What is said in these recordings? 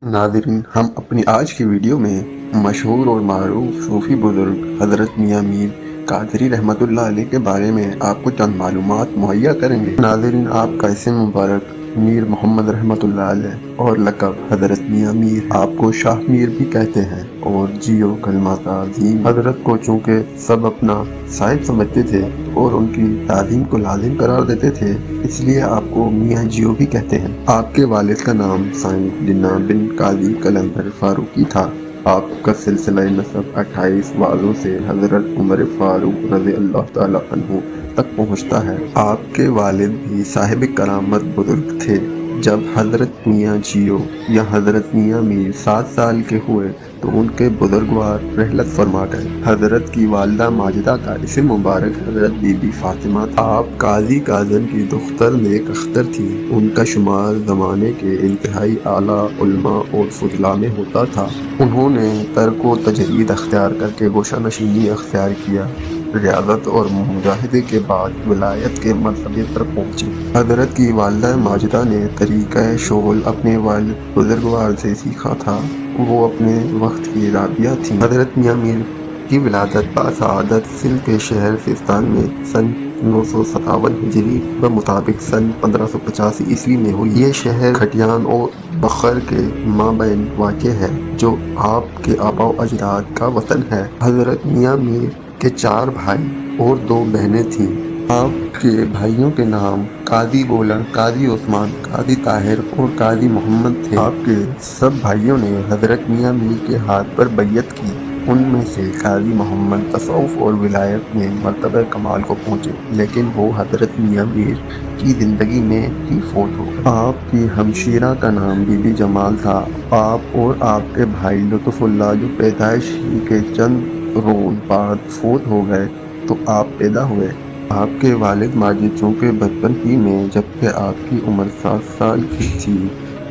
नाज़रीन, हम अपनी आज की वीडियो में मशहूर और मारूफ सूफ़ी बुज़ुर्ग हज़रत मियाँ मीर कादरी रहमतुल्लाह अलैह के बारे में आपको चंद मालूमात मुहैया करेंगे। नाज़रीन, आपका इस्म मुबारक मीर मोहम्मद रहमतुल्लाह अलैह और लक़ब हज़रत मियाँ मीर, आपको शाह मीर भी कहते हैं और जियो कलमा ताज़ीम। हज़रत को चूँकि सब अपना साहिब समझते थे और उनकी ताज़ीम को लाजिम करार देते थे, इसलिए आपको मियाँ जियो भी कहते हैं। आपके वालिद का नाम साईं जिन्ना बिन काजी कलंदर फारूकी था। आपका सिलसिला नसब 28 वालों से हज़रत उमर फारूक रज़ी अल्लाह ताला अन्हु तक पहुँचता है। आपके वालिद भी साहिब करामत बुजुर्ग थे। जब हज़रत मियाँ जियो या हज़रत मियाँ मीर 7 साल के हुए तो उनके बुजुर्गवार रहलत फरमा गए। हज़रत की वालिदा माजिदा का इस्म मुबारक हज़रत बीबी फातिमा था। आप काजी काजन की दुख्तर नेक अख्तर थी। उनका शुमार ज़माने के इंतहाई आला उलमा और फुजला में होता था। उन्होंने तर्क व तजरीद अख्तियार करके गोशा नशीनी अख्तियार किया। रियादत और मुजाहिदे के बाद विलायत के मरतबे पर पहुँचे। हज़रत की वालिदा माजिदा ने तरीक़ा शोल अपने वालिद बुजुर्गवार से सीखा था। वो अपने वक्त की राबिया थीं। हज़रत मियाँ मीर की विलादत बासआदत सिंध के शहर सिस्तान में सन 957 हिजरी व मुताबिक सन 1585 ईस्वी में हुई। ये शहर खटियान और बखर के माबैन वाक़े है, जो आपके आबा अजदाद का वतन है। हज़रत मियाँ मीर के 4 भाई और 2 बहनें थीं। आपके भाइयों के नाम काजी गोला, काजी उस्मान, काजी ताहिर और काजी मोहम्मद थे। आपके सब भाइयों ने हज़रत मियाँ मीर के हाथ पर बैयत की। उनमें से काजी मोहम्मद तसव्वुफ़ और विलायत में मर्तबे कमाल को पहुँचे, लेकिन वो हज़रत मियाँ मीर की ज़िंदगी में ही फौत हो गए। आपकी हमशीरा का नाम बीबी जमाल था। आप और आपके भाई लुत्फ़ुल्लाह जो पैदाइश ही के चंद रोज़ बाद फौत हो गए तो आप पैदा हुए। आपके वालिद माजिद चूँकि बचपन ही में जबकि आपकी उम्र 7 साल की थी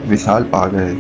विसाल पा गए,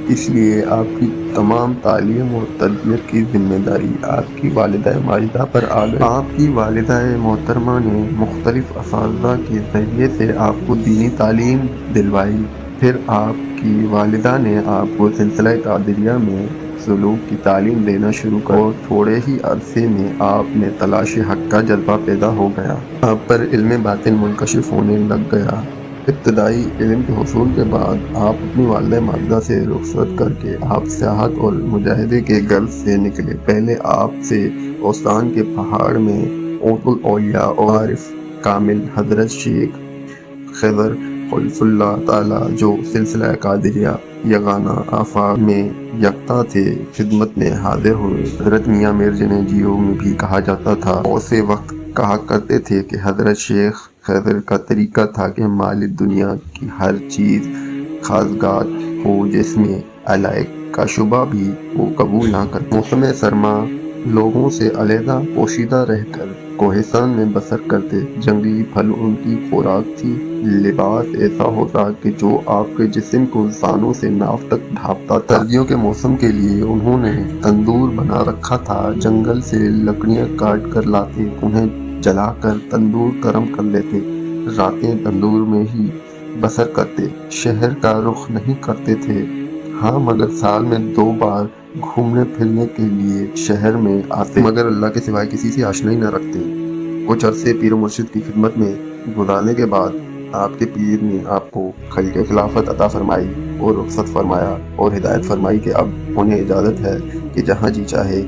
इसलिए आपकी तमाम तालीम और तरबियत की जिम्मेदारी आपकी वालिदा माजिदा पर आ गई। आपकी वालिदा मोहतरमा ने मुख्तलिफ असातिज़ा के ज़रिए से आपको दीनी तालीम दिलवाई। फिर आपकी वालिदा ने आपको सिलसिला कादरिया में सुलूक की तालीम देना शुरू कर और थोड़े ही अरसे में आप में तलाश हक का जज्बा पैदा हो गया। आप पर इल्म बातिन मुनकशिफ होने लग गया। इब्तदाई इल्म के हुसूल के बाद आप अपनी वालिदा माजिदा से रुखसत करके आप सियाहत और मुजाहिदे के गर्ज से निकले। पहले आपसे औस्तान के पहाड़ में औतुल औलिया और आरिफ कामिल हज़रत शेख खज़र खलीफुल्लाह ताला जो सिलसिला कादरिया यगाना आफाक में यकता थे, खिदमत में हाजिर हुए। हज़रत मियाँ मीर जिन्हें जियो में भी कहा जाता था, उसे वक्त कहा करते थे कि हज़रत शेख खज़र का तरीका था कि मालिक दुनिया की हर चीज़ खासगात हो जिसमें अलाइक का शुबा भी वो कबूल ना कर। मौसम सरमा लोगों से अलहदा पोशीदा रहकर कोहिस्तान में बसर करते। जंगली फल उनकी खुराक थी। लिबास ऐसा होता कि जो आपके जिस्म को जानों से नाव तक ढांपता था। सर्दियों के मौसम के लिए उन्होंने तंदूर बना रखा था। जंगल से लकड़ियां काट कर लाते, उन्हें जलाकर तंदूर गर्म कर लेते। रातें तंदूर में ही बसर करते। शहर का रुख नहीं करते थे। हाँ, मगर साल में 2 बार घूमने फिरने के लिए शहर में आते, मगर अल्लाह के सिवाय किसी से आशनाई न रखते। कुछ अरसे पीर मुर्शिद की खिदमत में गुजारने के बाद आपके पीर ने आपको खलीफा खिलाफत अता फरमाई और रुखसत फरमाया और हिदायत फरमाई कि अब उन्हें इजाज़त है कि जहाँ जी चाहे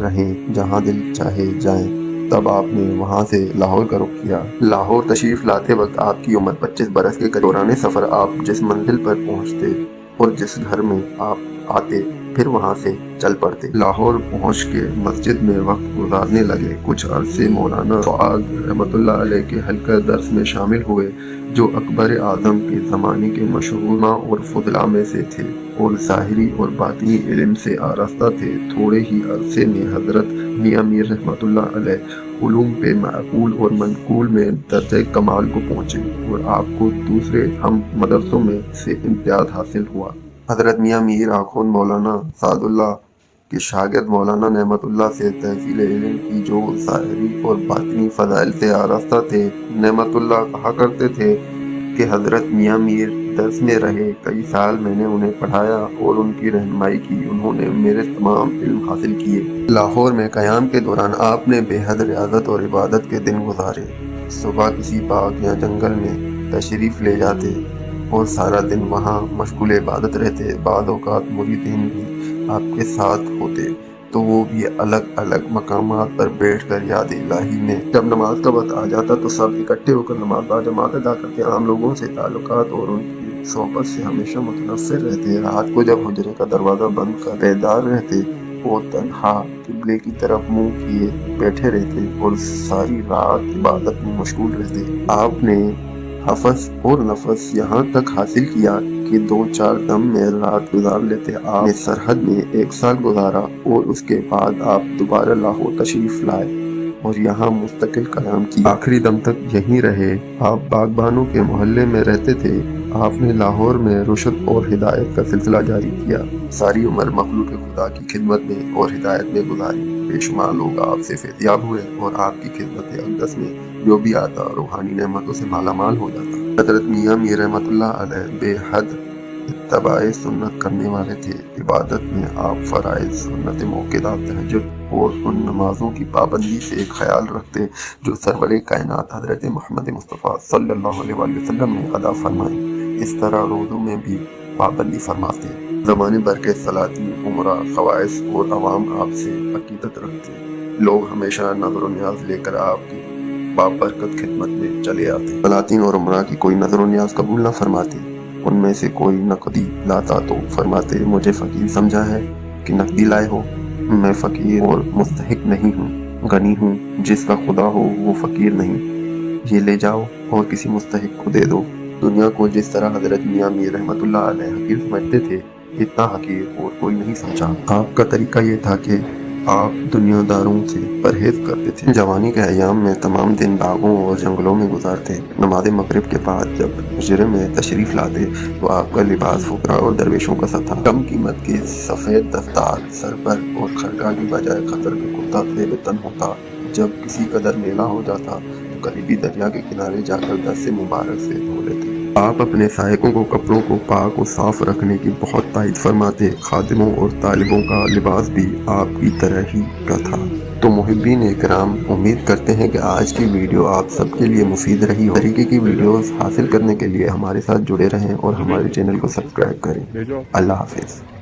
रहें, जहाँ दिल चाहे जाएं। तब आपने वहाँ से लाहौर का रुख किया। लाहौर तशरीफ़ लाते वक्त आपकी उम्र 25 बरस के दौरान सफ़र आप जिस मंजिल पर पहुँचते और जिस घर में आप आते, फिर वहाँ से चल पड़ते। लाहौर पहुँच के मस्जिद में वक्त गुजारने लगे। कुछ अरसे मौलाना फ़ुआद रहमतुल्लाह अलैह के हल्का दर्स में शामिल हुए, जो अकबर आज़म के ज़माने के मशहूर और फुज़ला में से थे और ज़ाहिरी और बातिनी इल्म से आरास्ता थे। थोड़े ही अरसे में हज़रत मियाँ मीर रहमतुल्लाह अलैह उलूम पे माकूल और मनकूल में दर्जे कमाल को पहुँचे और आपको दूसरे हम मदरसों में से इम्तियाज़ हासिल हुआ। हज़रत मियाँ मीर आखुन मौलाना सादुल्लाह के शागिर्द मौलाना नेमतुल्लाह से तहसील इल्म की जो ज़ाहिरी और बातिनी फ़ज़ाइल से आरास्ता थे। नेमतुल्लाह कहा करते थे कि हज़रत मियाँ मीर درس میں رہے، کئی سال میں نے انہیں پڑھایا اور ان کی رہنمائی کی، انہوں نے میرے تمام علم حاصل کیے۔ لاہور میں قیام کے دوران آپ نے بے حد ریاضت اور عبادت کے دن گزارے۔ صبح کسی باغ یا جنگل میں تشریف لے جاتے اور سارا دن وہاں مشغول عبادت رہتے۔ بعض اوقات مریدین بھی آپ کے ساتھ ہوتے تو وہ بھی الگ الگ مقامات پر بیٹھ کر یاد الہی میں۔ جب نماز کا وقت آ جاتا تو سب اکٹھے ہو کر نماز باجماعت ادا کرتے۔ عام لوگوں سے تعلقات اور ان کی صحبت سے ہمیشہ متنفر رہتے۔ رات کو جب حجرے کا دروازہ بند کر بیدار رہتے اور تنہا قبلے کی طرف منہ کیے بیٹھے رہتے اور ساری رات عبادت میں مشغول رہتے۔ آپ نے حفظ اور نفس یہاں تک حاصل کیا کہ 2-4 دم میں رات گزار لیتے۔ آپ نے سرحد میں 1 سال گزارا اور اس کے بعد آپ دوبارہ لاہور تشریف لائے اور یہاں مستقل قیام کیا۔ آخری دم تک یہیں رہے۔ آپ باغبانوں کے محلے میں رہتے تھے۔ آپ نے لاہور میں رشد اور ہدایت کا سلسلہ جاری کیا۔ ساری عمر مخلوق خدا کی خدمت میں اور ہدایت میں گزاری۔ بے شمار لوگ آپ سے فیضیاب ہوئے اور آپ کی خدمت اقدس میں جو بھی آتا روحانی نعمتوں سے مالا مال ہو جاتا۔ حضرت میاں میر رحمۃ اللہ علیہ بے حد اتباع سنت کرنے والے تھے۔ عبادت میں آپ فرائض، سنت موقدہ، تہجد اور ان نمازوں کی پابندی سے ایک خیال رکھتے جو سرور کائنات حضرت محمد مصطفیٰ صلی اللہ علیہ وآلہ وسلم نے ادا فرمائے۔ اس طرح روزوں میں بھی پابندی فرماتے۔ زمانے بھر کے سلاطین، عمرا، خواص اور عوام آپ سے عقیدت رکھتے۔ لوگ ہمیشہ نظر و نیاز لے کر آپ کی بابرکت خدمت میں چلے آتے۔ سلاطین اور عمرا کی کوئی نظر و نیاز قبول نہ فرماتے۔ ان میں سے کوئی نقدی لاتا تو فرماتے مجھے فقیر سمجھا ہے کہ نقدی لائے ہو؟ میں فقیر اور مستحق نہیں ہوں، غنی ہوں۔ جس کا خدا ہو وہ فقیر نہیں، یہ لے جاؤ اور کسی مستحق کو دے دو۔ دنیا کو جس طرح حضرت میاں میر رحمۃ اللہ علیہ حقیر سمجھتے تھے، اتنا حقیر اور کوئی نہیں سمجھا۔ آپ کا طریقہ یہ تھا کہ آپ دنیا داروں سے پرہیز کرتے تھے۔ جوانی کے ایام میں تمام دن باغوں اور جنگلوں میں گزارتے۔ نماز مغرب کے بعد جب حجرے میں تشریف لاتے تو آپ کا لباس فقراء اور درویشوں کا سا تھا۔ کم قیمت کی سفید دستار سر پر اور خرگا کی بجائے خطر کا کرتا زیب تن ہوتا۔ جب کسی قدر میلہ ہو جاتا تو قریبی دریا کے کنارے جا کر دست مبارک سے دھو لیتے۔ آپ اپنے سائقوں کو کپڑوں کو پاک و صاف رکھنے کی بہت تائید فرماتے۔ خادموں اور طالبوں کا لباس بھی آپ کی طرح ہی کا تھا۔ تو محبین اکرام، امید کرتے ہیں کہ آج کی ویڈیو آپ سب کے لیے مفید رہی ہو۔ طریقے کی ویڈیوز حاصل کرنے کے لیے ہمارے ساتھ جڑے رہیں اور ہمارے چینل کو سبسکرائب کریں۔ اللہ حافظ۔